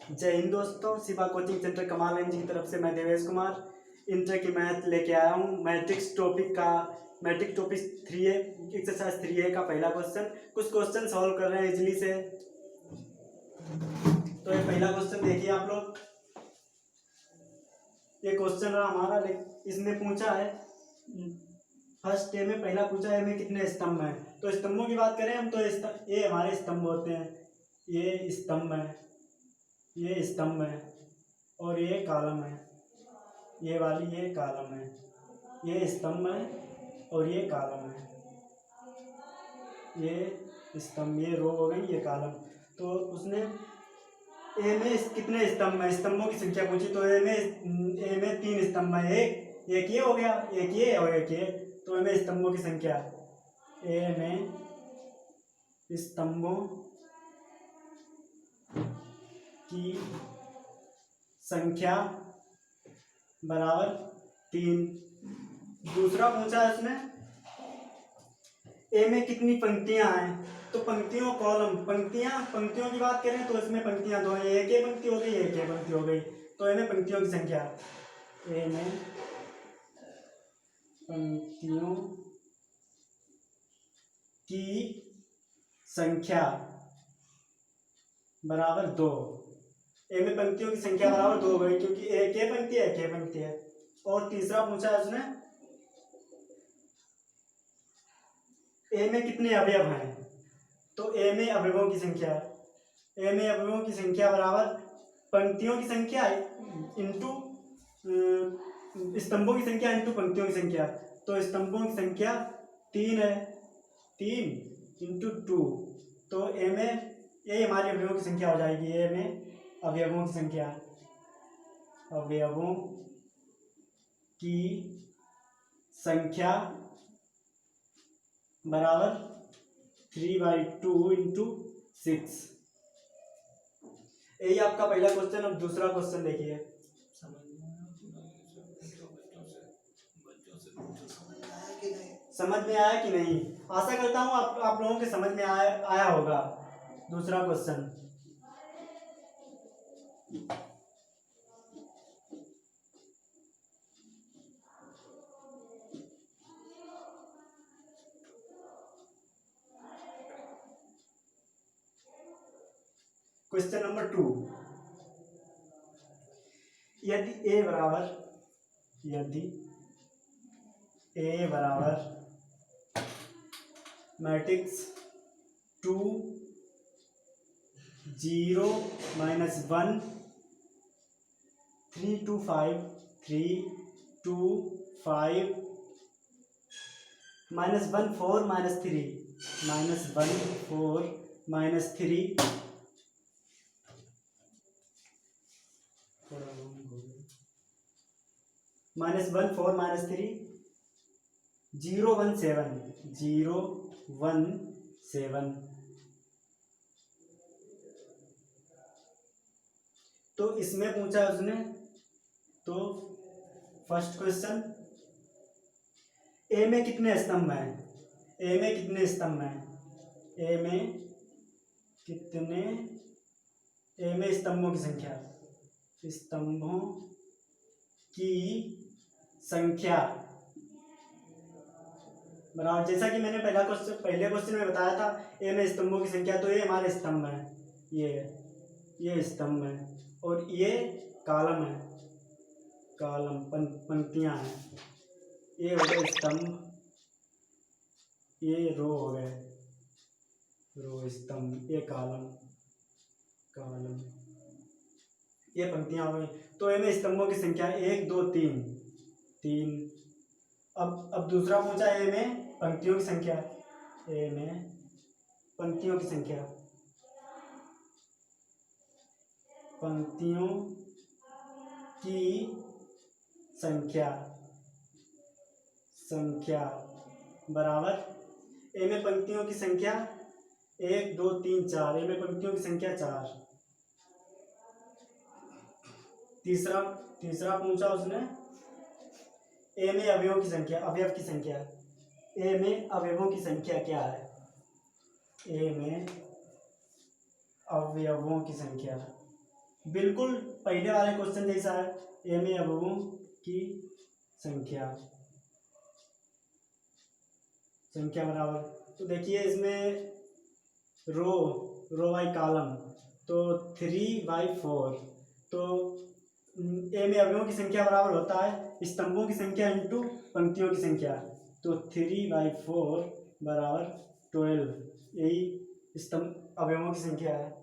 जय हिंद दोस्तों, Shiva coaching centre कमाल रेंज की तरफ से मैं देवेश कुमार इंटर की मैथ लेके आया हूँ। Matrix topic 3A exercise 3A का पहला क्वेश्चन। कुछ क्वेश्चन सॉल्व कर रहे हैं इजली से। तो ये पहला क्वेश्चन देखिए आप लोग। ये क्वेश्चन रहा हमारा, इसमें पूछा है फर्स्ट ए में पहला पूछा है में कितने स्तंभ हैं। तो स्तंभों की बात करें हम तो ये हमारे स्तंभ होते हैं। ये स्तंभ है, ये स्तंभ है और ये कॉलम है। ये वाली ये कॉलम है, ये स्तंभ है और ये कॉलम है। ये स्तंभ, ये रो हो गई, ये कॉलम। तो उसने ए में कितने स्तंभ हैं, स्तंभों की संख्या पूछी। तो ए में 3 स्तंभ है। एक ये हो गया, एक ये और एक ये। तो ए में स्तंभों की संख्या, ए में स्तंभों की संख्या बराबर 3। दूसरा पूछा है उसने ए में कितनी पंक्तियां हैं। तो पंक्तियों कॉलम, पंक्तियों की बात करें तो इसमें पंक्तियां दो हैं, एक ये पंक्ति हो गई, एक ये पंक्ति हो गई। तो ए में पंक्तियों की संख्या, ए में पंक्तियों की संख्या बराबर 2। ए में पंक्तियों की संख्या बराबर 2 हो गई, क्योंकि एक ये पंक्ति है, एक ये पंक्ति है। और तीसरा पूछा है उसने ए में कितने अवयव हैं। तो ए में अवयवों की संख्या, ए में अवयवों की संख्या बराबर पंक्तियों की संख्या इंटू स्तंभों की संख्या इंटू पंक्तियों की संख्या। तो स्तंभों की संख्या 3 है, 3 इंटू 2। तो ए में ये हमारी अवयवों की संख्या हो जाएगी। ए में अवयवों की संख्या, अवयवों की संख्या बराबर 3/2 इंटू 6। यही आपका पहला क्वेश्चन। अब दूसरा क्वेश्चन देखिए। समझ में आया कि नहीं? आशा करता हूँ आप लोगों के समझ में आया होगा। दूसरा क्वेश्चन, क्वेश्चन नंबर 2। यदि ए बराबर मैट्रिक्स 2 0 -1 3 2 5 3 2 5 -1 4 -3 -1 4 -3 -1 4 -3 0 1 7 0 1 7। तो इसमें पूछा उसने, तो फर्स्ट क्वेश्चन, ए में कितने स्तंभ हैं। ए में कितने स्तंभ हैं, ए में स्तंभों की संख्या, स्तंभों की संख्या बराबर, जैसा कि मैंने पहले क्वेश्चन में बताया था, ए में स्तंभों की संख्या। तो ये हमारे स्तंभ है, ये स्तंभ है और ये कॉलम है, कॉलम पंक्तियां हैं। ये हो गए स्तंभ, ये रो हो गए, रो स्तंभ, ये कॉलम, ये पंक्तियां हो गई। तो ए में स्तंभों की संख्या 1 2 3। अब दूसरा पूछा ए में पंक्तियों की संख्या, ए में पंक्तियों की संख्या, पंक्तियों की संख्या बराबर, ए में पंक्तियों की संख्या 1 2 3 4, ए में पंक्तियों की संख्या 4। तीसरा पूछा उसने ए में अवयवों की संख्या, अवयव की संख्या, ए में अवयवों की संख्या क्या है। ए में अवयवों की संख्या बिल्कुल पहले वाले क्वेश्चन जैसा है, ए में अवयवों की संख्या बराबर, तो देखिए इसमें रो बाई कॉलम, तो 3/4, तो ए में अवयवों की संख्या बराबर होता है स्तंभों की संख्या इंटू पंक्तियों की संख्या, तो 3/4 बराबर 12, यही स्तंभ अवयवों की संख्या है।